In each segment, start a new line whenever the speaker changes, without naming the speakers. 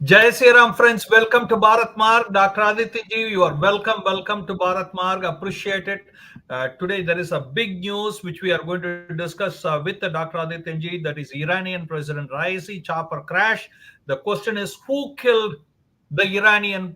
Jai Sri Ram, friends. Welcome to Bharat Marg. Dr. Adityanjee, you are welcome. Welcome to Bharat Marg. Appreciate it. Today, there is a big news which we are going to discuss with Dr. Adityanjee. That is Iranian President Raisi chopper crash. The question is who killed the Iranian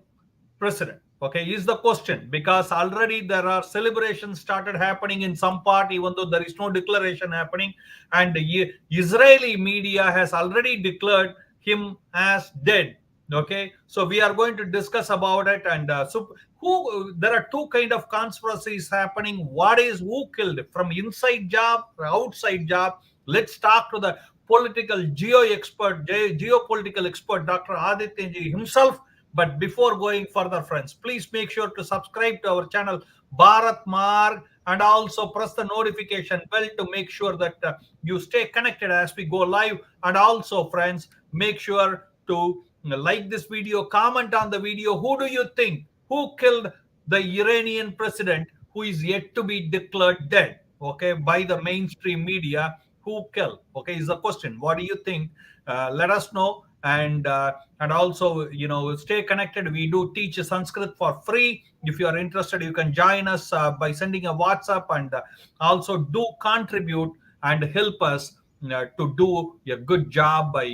president? Okay, is the question because already there are celebrations started happening in some part, even though there is no declaration happening, and the Israeli media has already declared him as dead. Okay, so we are going to discuss about it, and so who there are two kind of conspiracies happening. What is who killed from inside job, outside job? Let's talk to the political geopolitical expert, Dr. Adityanji himself. But before going further, friends, please make sure to subscribe to our channel, Bharat Marg, and also press the notification bell to make sure that you stay connected as we go live. And also, friends, make sure to like this video, comment on the video. Who do you think who killed the Iranian president who is yet to be declared dead? Okay, by the mainstream media, who killed? Okay, is the question. What do you think? Let us know, and also stay connected. We do teach Sanskrit for free. If you are interested, you can join us by sending a WhatsApp, and also do contribute and help us to do a good job by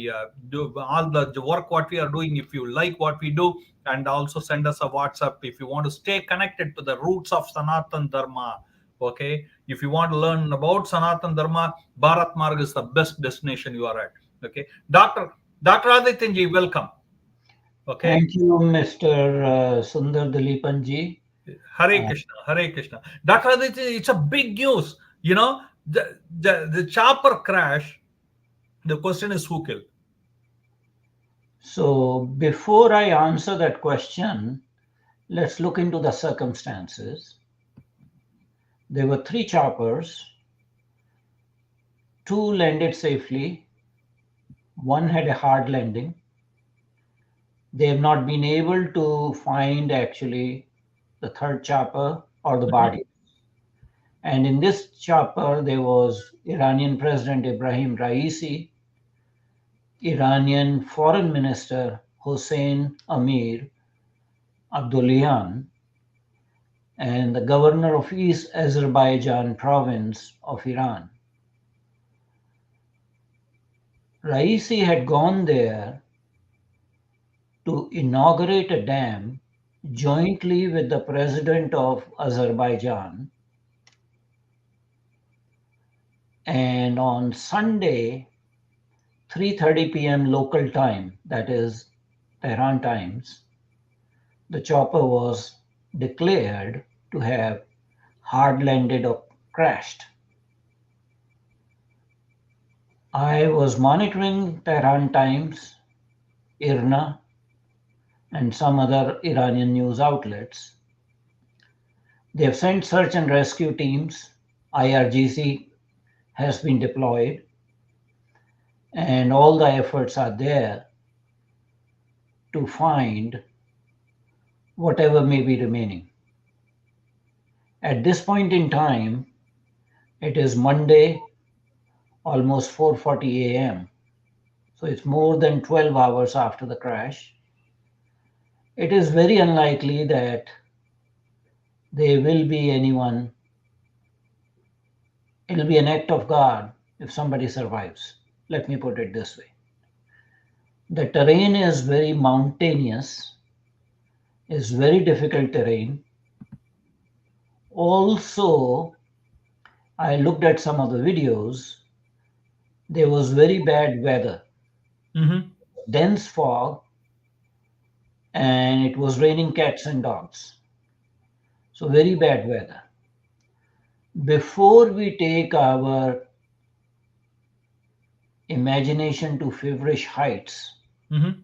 do all the work what we are doing. If you like what we do, and also send us a WhatsApp if you want to stay connected to the roots of Sanatan Dharma. Okay, if you want to learn about Sanatan Dharma, Bharat Marg is the best destination you are at. Okay, Dr. Adityanji, welcome. Okay,
Thank you, Mr. Sundar Dilipanji.
Hare
Uh,
Krishna, Hare Krishna. Dr. Adityanji, it's a big news. The chopper crash. The question is who killed.
so, before I answer that question, let's look into the circumstances. There were three choppers, two landed safely, one had a hard landing. They have not been able to find actually the third chopper or the
Mhm.
body. And in this chopper, there was Iranian President Ibrahim Raisi, Iranian Foreign Minister Hossein Amir Abdullahian, and the governor of East Azerbaijan province of Iran. Raisi had gone there to inaugurate a dam jointly with the president of Azerbaijan. And on Sunday, 3:30 p.m. local time, that is Tehran times, the chopper was declared to have hard landed or crashed. I was monitoring Tehran Times, IRNA, and some other Iranian news outlets. They have sent search and rescue teams. IRGC has been deployed, and all the efforts are there to find whatever may be remaining. At this point in time, it is Monday, almost 4:40 a.m. So it's more than 12 hours after the crash. It is very unlikely that there will be anyone. It'll be an act of God if somebody survives. Let me put it this way. The terrain is very mountainous, is very difficult terrain. Also, I looked at some of the videos. There was very bad weather,
Mhm.
dense fog, and it was raining cats and dogs. So, very bad weather. Before we take our imagination to feverish heights,
Mhm.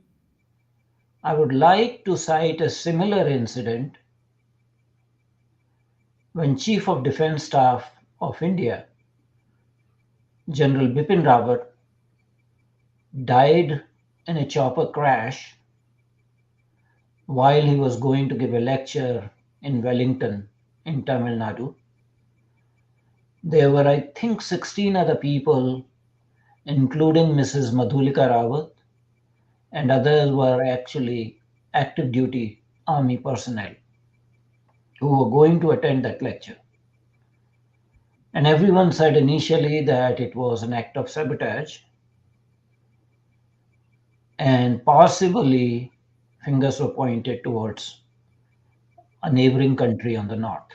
I would like to cite a similar incident when Chief of Defence Staff of India, General Bipin Rawat, died in a chopper crash while he was going to give a lecture in Wellington in Tamil Nadu. There were, I think, 16 other people, including Mrs. Madhulika Rawat and others were actually active duty army personnel who were going to attend that lecture. And everyone said initially that it was an act of sabotage, and possibly fingers were pointed towards a neighboring country on the north.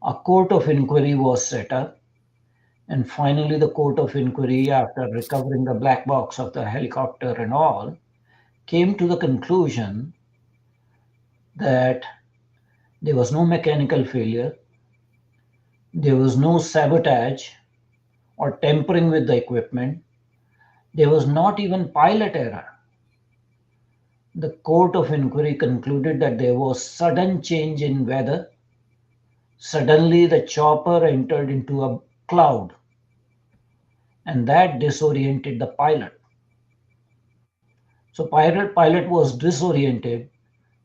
A court of inquiry was set up, and finally, the court of inquiry, after recovering the black box of the helicopter and all, came to the conclusion that there was no mechanical failure, there was no sabotage or tampering with the equipment, there was not even pilot error. The court of inquiry concluded that there was sudden change in weather. Suddenly, the chopper entered into a cloud, and that disoriented the pilot. So, pilot was disoriented.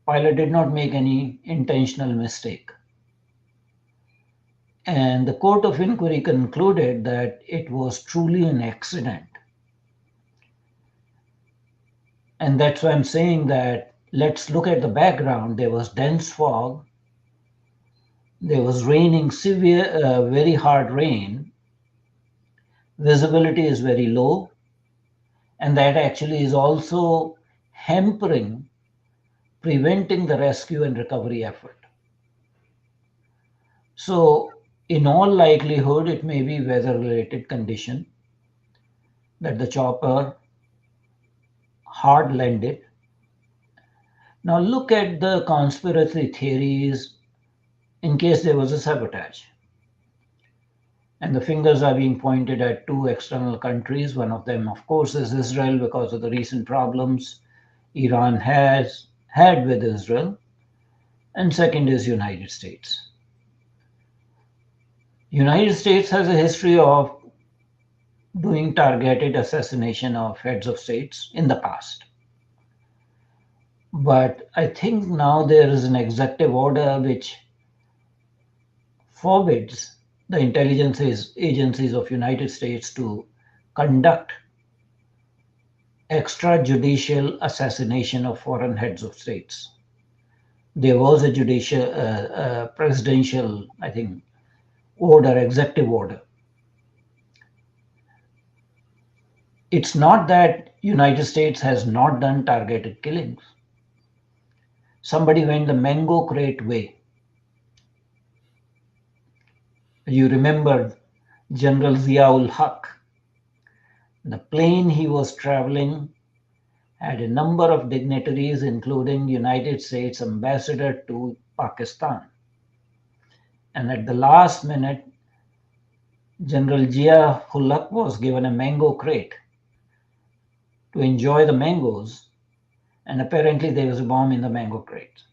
Pilot did not make any intentional mistake. And the court of inquiry concluded that it was truly an accident. And that's why I'm saying that let's look at the background. There was dense fog. There was raining, severe, very hard rain. Visibility is very low. And that actually is also hampering, preventing the rescue and recovery effort. So, in all likelihood, it may be weather-related condition that the chopper hard landed. Now look at the conspiracy theories in case there was a sabotage. And the fingers are being pointed at two external countries. One of them, of course, is Israel because of the recent problems Iran has had with Israel. And second is United States. United States has a history of doing targeted assassination of heads of states in the past. But I think now there is an executive order which forbids the intelligence agencies of United States to conduct extrajudicial assassination of foreign heads of states. There was a presidential, I think, order, executive order. It's not that United States has not done targeted killings. Somebody went the mango crate way. You remember General Ziaul Haq. The plane he was traveling had a number of dignitaries, including United States ambassador to Pakistan. And at the last minute, General Zia Haq was given a mango crate to enjoy the mangoes, and apparently there was a bomb in the mango crate.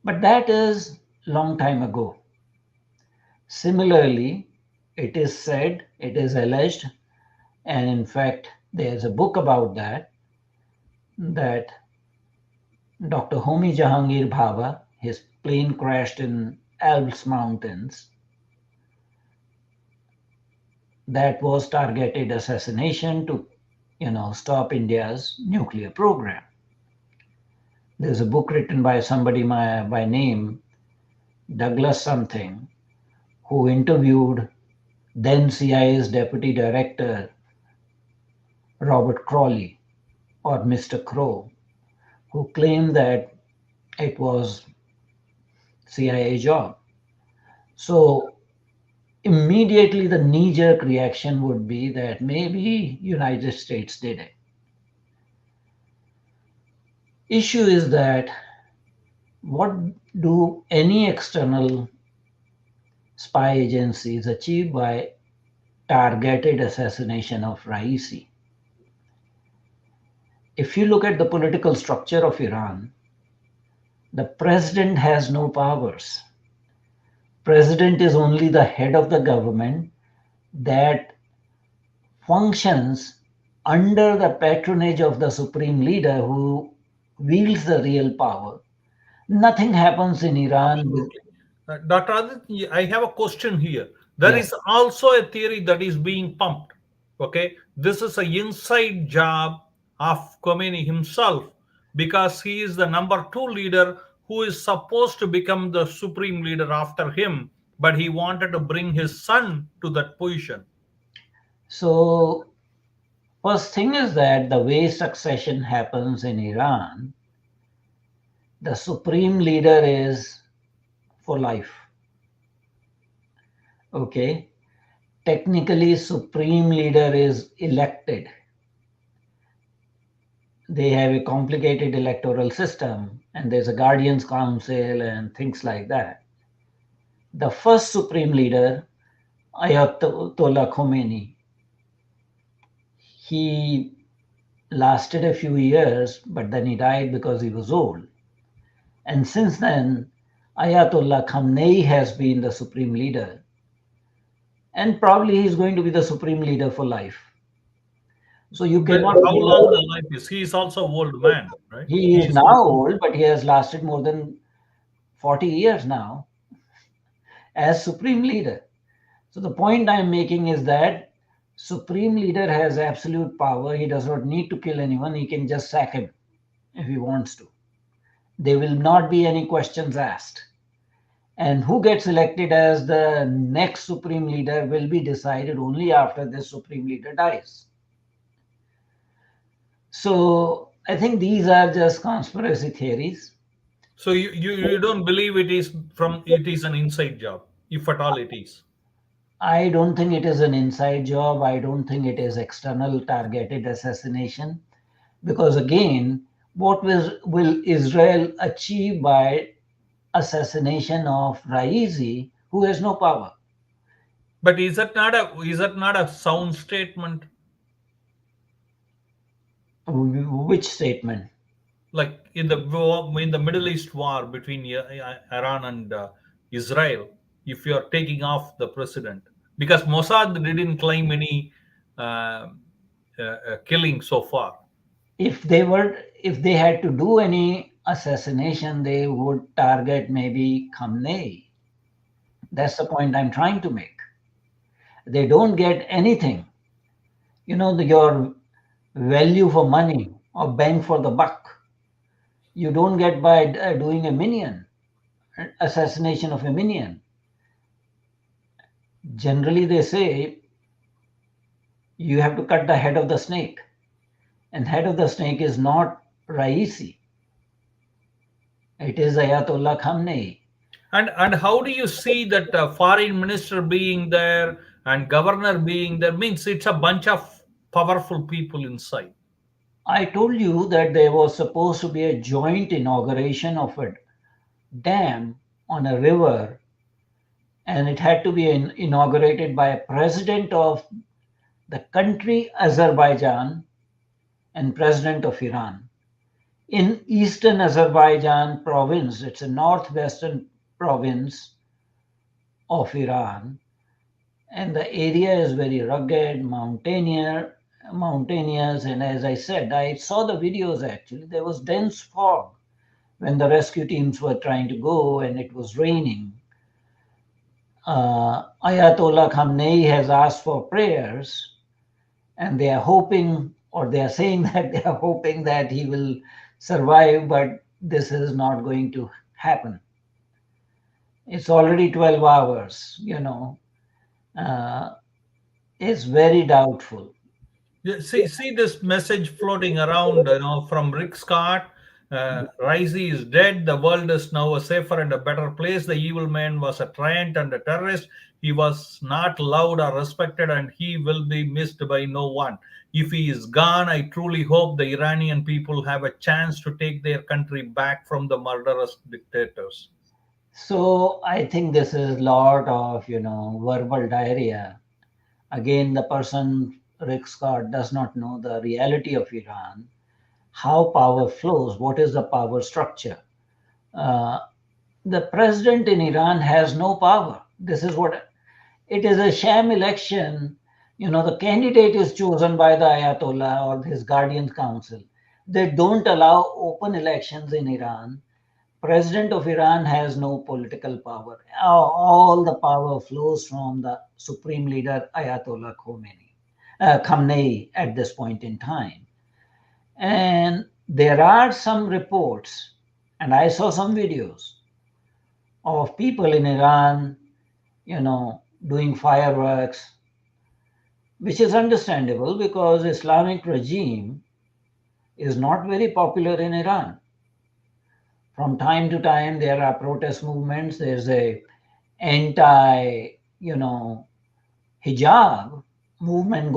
But that is long time ago. Similarly, it is said, it is alleged, and in fact, there's a book about that Dr. Homi Jahangir Bhabha, his plane crashed in Alps Mountains. That was targeted assassination to, stop India's nuclear program. There's a book written by somebody by name Douglas something, who interviewed then CIA's Deputy Director Robert Crowley, or Mr. Crow, who claimed that it was CIA job. So immediately the knee-jerk reaction would be that maybe United States did it. Issue is that what do any external spy agencies achieve by targeted assassination of Raisi? If you look at the political structure of Iran, the president has no powers. President is only the head of the government that functions under the patronage of the supreme leader who wields the real power. Nothing happens in Iran.
Absolutely. Dr. Aditya, I have a question here. There
Yeah.
is also a theory that is being pumped. Okay, this is a inside job of Khomeini himself, because he is the number two leader who is supposed to become the supreme leader after him, but he wanted to bring his son to that position.
So, first thing is that the way succession happens in Iran, the supreme leader is for life. Okay. Technically, supreme leader is elected. They have a complicated electoral system, and there's a guardians council and things like that. The first supreme leader, Ayatollah Khomeini, he lasted a few years, but then he died because he was old. And since then, Ayatollah Khamenei has been the supreme leader, and probably he's going to be the supreme leader for life. So you
But
cannot.
how long the life is? He is also old man, right?
He
He
is
is
now old, but he has lasted more than 40 years now as supreme leader. So the point I'm making is that supreme leader has absolute power. He does not need to kill anyone. He can just sack him if he wants to. There will not be any questions asked. And who gets elected as the next supreme leader will be decided only after the supreme leader dies. So I think these are just conspiracy theories.
so you don't believe it is an inside job, if at all it is.
I don't think it is an inside job. I don't think it is external targeted assassination. Because again, what will Israel achieve by assassination of Raisi, who has no power?
But is that not a sound statement?
Which statement?
Like in the Middle East war between Iran and Israel, if you are taking off the president, because Mossad didn't claim any uh, killing so far.
If they had to do any assassination, they would target maybe Khamenei. That's the point I'm trying to make. They don't get anything. Your value for money or bang for the buck. You don't get by doing a minion, assassination of a minion. Generally, they say you have to cut the head of the snake, and head of the snake is not Raisi. It is Ayatollah Khamenei.
And how do you see that foreign minister being there and governor being there? Means it's a bunch of powerful people inside.
I told you that there was supposed to be a joint inauguration of a dam on a river, and it had to be inaugurated by a president of the country Azerbaijan and president of Iran. In eastern Azerbaijan province, it's a northwestern province of Iran, and the area is very rugged, mountainous, and as I said, I saw the videos actually. There was dense fog when the rescue teams were trying to go, and it was raining. Ayatollah Khamenei has asked for prayers, and they are hoping, or they are saying that they are hoping that he will survive, but this is not going to happen. It's already 12 hours. Uh, it's very doubtful.
Yeah, see this message floating around, from Rick Scott. Raisi is dead. The world is now a safer and a better place. The evil man was a tyrant and a terrorist. He was not loved or respected, and he will be missed by no one. If he is gone, I truly hope the Iranian people have a chance to take their country back from the murderous dictators.
So I think this is a lot of, verbal diarrhea. Again, the person, Rick Scott, does not know the reality of Iran, how power flows, what is the power structure. Uh, the president in Iran has no power. This is what it is, a sham election. The candidate is chosen by the Ayatollah or his guardian council. They don't allow open elections in Iran. President of Iran has no political power. All the power flows from the supreme leader Ayatollah Khomeini. Khamenei at this point in time. And there are some reports, and I saw some videos of people in Iran, doing fireworks, which is understandable because Islamic regime is not very popular in Iran. From time to time, there are protest movements. There's a anti, hijab movement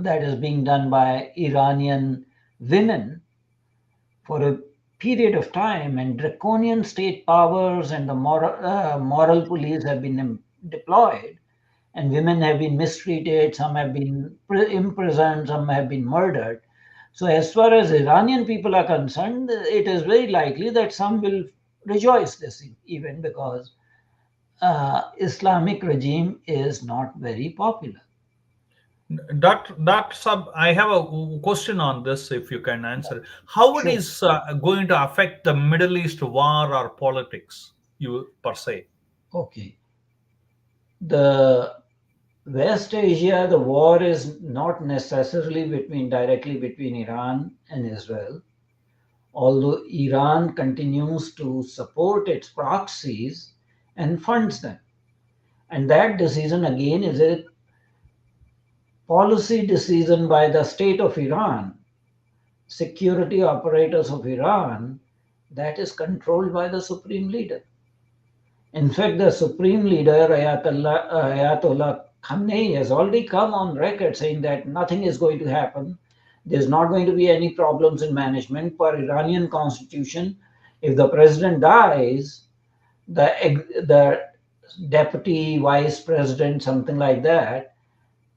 that is being done by Iranian women for a period of time, and draconian state powers and the moral police have been deployed, and women have been mistreated, some have been imprisoned, some have been murdered. So, as far as Iranian people are concerned, it is very likely that some will rejoice this even because Islamic regime is not very popular.
Dr. Sab, I have a question on this, if you can answer. How it
Sure.
is going to affect the Middle East war or politics, you per se?
Okay. The West Asia, the war is not necessarily directly between Iran and Israel, although Iran continues to support its proxies and funds them. And that decision again is a policy decision by the state of Iran, security operators of Iran, that is controlled by the supreme leader. In fact, the supreme leader, Ayatollah Khamenei, has already come on record saying that nothing is going to happen. There's not going to be any problems in management. Per Iranian constitution, if the president dies, the deputy vice president, something like that,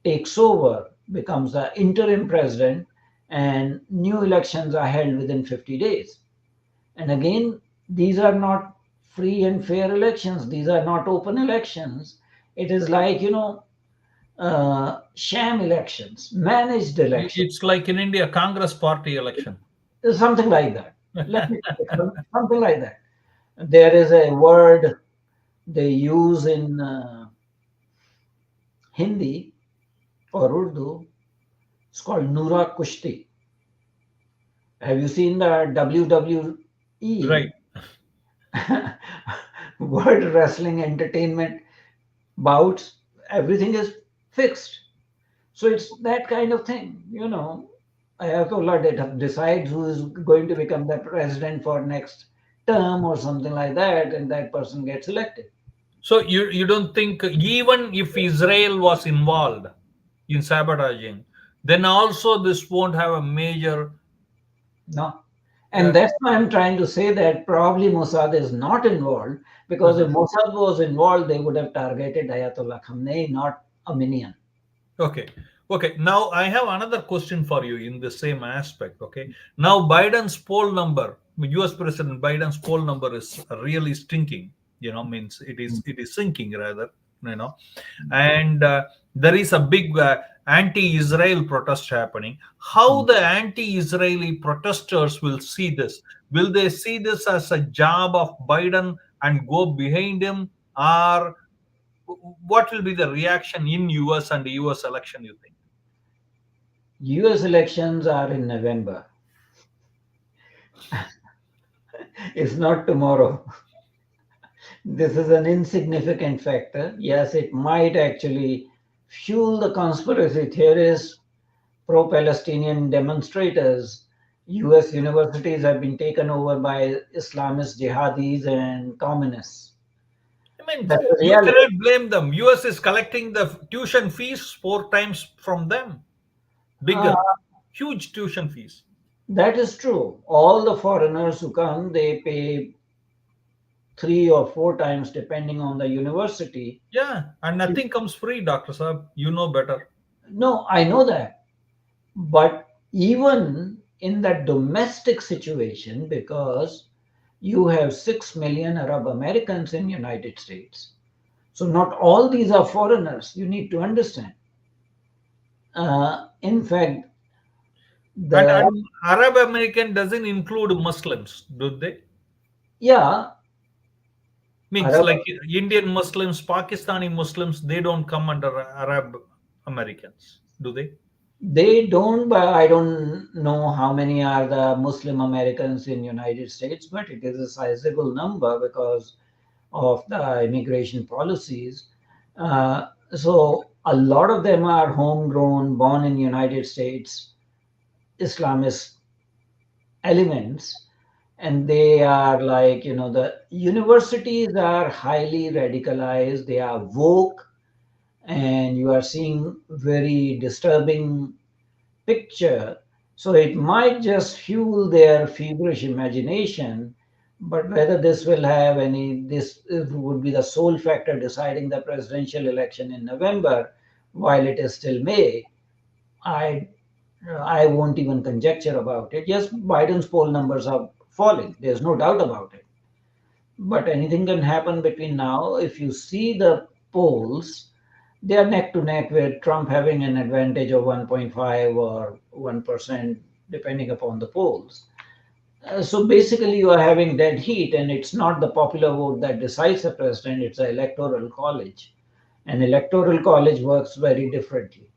takes over, becomes the interim president, and new elections are held within 50 days. And again, these are not free and fair elections. These are not open elections. It is like, sham elections, managed elections,
It's like in India, Congress party election.
something like that. Let me put it, something like that. There is a word they use in Hindi or Urdu. It's called Nura Kushti. Have you seen the WWE?
Right.
World Wrestling Entertainment bouts? Everything is fixed. So it's that kind of thing, Ayatollah decides who is going to become the president for next term or something like that, and that person gets elected.
So you don't think even if Israel was involved in sabotaging, then also this won't have a major.
No.
Uh,
And that's why I'm trying to say that probably Mossad is not involved, because if
uh-huh.
Mossad was involved, they would have targeted Ayatollah Khamenei, not a minion.
Okay. Okay. Now I have another question for you in the same aspect. Okay. Now Biden's poll number, US President Biden's poll number is really stinking. Means it is sinking rather. And there is a big anti-Israel protest happening. How the anti-Israeli protesters will see this? Will they see this as a job of Biden and go behind him, or what will be the reaction in US and the US election, you think?
US elections are in November. It's not tomorrow. This is an insignificant factor. Yes, it might actually fuel the conspiracy theorists, pro Palestinian demonstrators. US universities have been taken over by Islamist jihadis and communists.
I mean,
That's the
you
reality.
cannot blame them. US is collecting the tuition fees 4 times from them.
Uh,
Bigger, huge tuition fees.
that is true. All the foreigners who come, they pay 3 or 4 times depending on the university.
Yeah, and nothing comes free, Dr. Saab. You know better.
No, I know that. But even in that domestic situation, because you have 6 million Arab Americans in United States, so not all these are foreigners. You need to understand. In fact,
And,
the
and Arab American doesn't include Muslims, do they?
yeah,
Means
Arab
like Indian Muslims, Pakistani Muslims, they don't come under Arab Americans, do they?
They don't, but I don't know how many are the Muslim Americans in United States, but it is a sizable number because of the immigration policies. So a lot of them are homegrown, born in United States, Islamist elements, and they are like, the universities are highly radicalized, they are woke, and you are seeing very disturbing picture. So it might just fuel their feverish imagination, but whether this will have any, this would be the sole factor deciding the presidential election in November, while it is still May, I I won't even conjecture about it. Yes, Biden's poll numbers are falling. There's no doubt about it. But anything can happen between now. If you see the polls, they are neck to neck with Trump having an advantage of 1.5 or 1%, depending upon the polls. So basically, you are having dead heat, and it's not the popular vote that decides the president, it's the electoral college. And electoral college works very differently.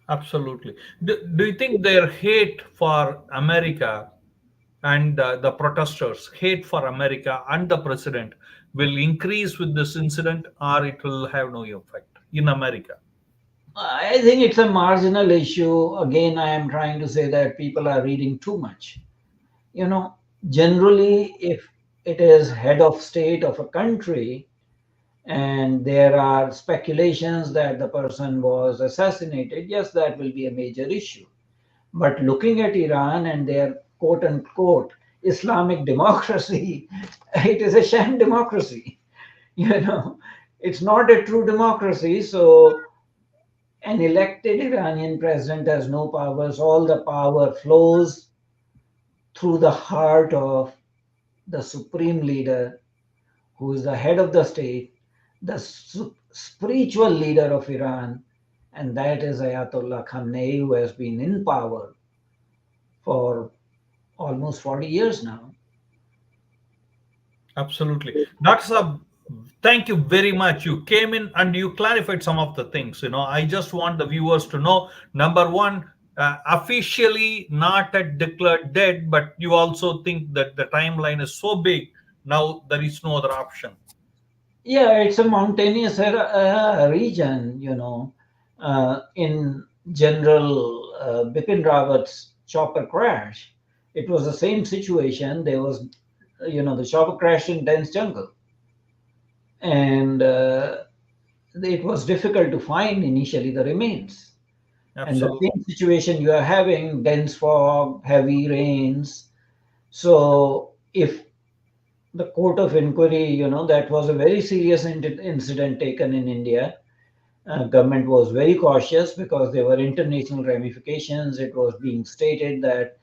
Absolutely. Do you think their hate for America and the protesters' hate for America and the president will increase with this incident, or it will have no effect in America?
I think it's a marginal issue. Again, I am trying to say that people are reading too much. You know, Generally, if it is head of state of a country and there are speculations that the person was assassinated, yes, that will be a major issue. But looking at Iran and their quote unquote Islamic democracy, it is a sham democracy. You know, it's not a true democracy. So an elected Iranian president has no powers. All the power flows through the heart of the supreme leader, who is the head of the state, the spiritual leader of Iran, and that is Ayatollah Khamenei, who has been in power for almost 40 years now.
Absolutely. Dr. Saab, thank you very much. You came in and you clarified some of the things. I just want the viewers to know, number one, officially not at declared dead, but you also think that the timeline is so big, now there is no other option.
Yeah, it's a mountainous region, In General Bipin Rawat's chopper crash, it was the same situation. There was, the chopper crashed in dense jungle. And it was difficult to find initially the remains. And the
Absolutely.
same situation you are having, dense fog, heavy rains. So if the court of inquiry, that was a very serious incident taken in India. Government was very cautious because there were international ramifications. It was being stated that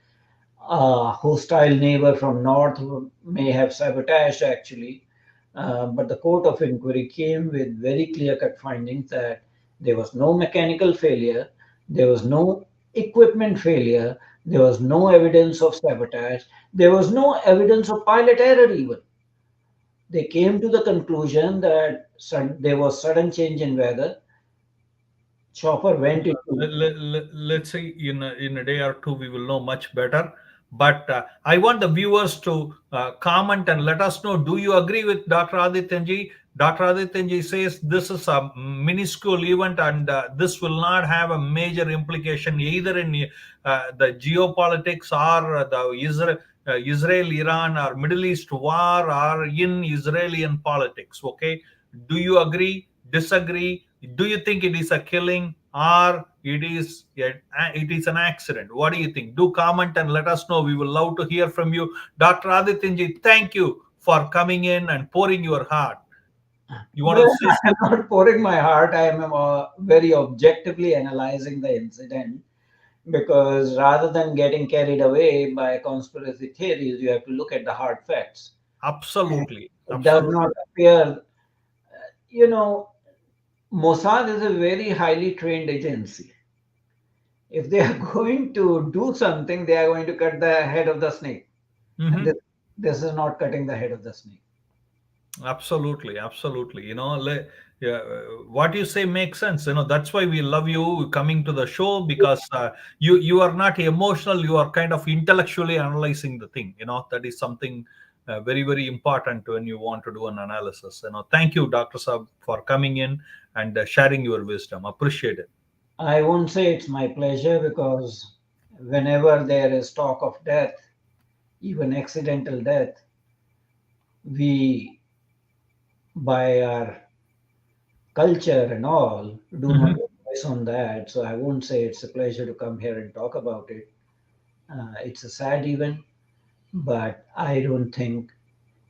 a hostile neighbor from north may have sabotaged actually. But the court of inquiry came with very clear cut findings that there was no mechanical failure, there was no equipment failure, there was no evidence of sabotage, there was no evidence of pilot error even. They came to the conclusion that there was sudden change in weather. Chopper went into.
Let's say in a day or two we will know much better. But I want the viewers to comment and let us know, do you agree with Dr. Adityanjee? Dr. Adityanjee says this is a minuscule event, and this will not have a major implication either in the geopolitics or the Israel Iran or Middle East war or in Israeli politics. Okay, do you agree, disagree? Do you think it is a killing, or it is an accident? What do you think? Do comment and let us know. We will love to hear from you. Dr. Adityanji, thank you for coming in and pouring your heart. You want to
Well,
say
I'm
something?
not pouring my heart. I am very objectively analyzing the incident because rather than getting carried away by conspiracy theories, you have to look at the hard facts. And
Absolutely,
it does
absolutely.
not appear, you know, Mossad is a very highly trained agency. If they are going to do something, they are going to cut the head of the snake. And
Mhm.
this is not cutting the head of the snake.
Absolutely, absolutely. Yeah, what you say makes sense. That's why we love you coming to the show, because you are not emotional. You are kind of intellectually analyzing the thing. That is something very very important when you want to do an analysis. Thank you, Dr. Saab, for coming in and sharing your wisdom. Appreciate it.
I won't say it's my pleasure because whenever there is talk of death, even accidental death, we, by our culture and all, do not
Mhm.
focus on that. So I won't say it's a pleasure to come here and talk about it. It's a sad event, but I don't think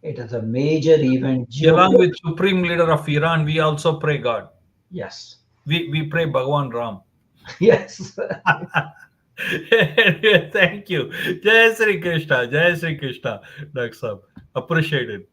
it is a major event.
Along with Supreme Leader of Iran, we also pray God.
Yes,
We pray Bhagwan Ram.
yes.
Thank you. Jai Sri Krishna. Jai Sri Krishna. Dr. Saab. Appreciate it.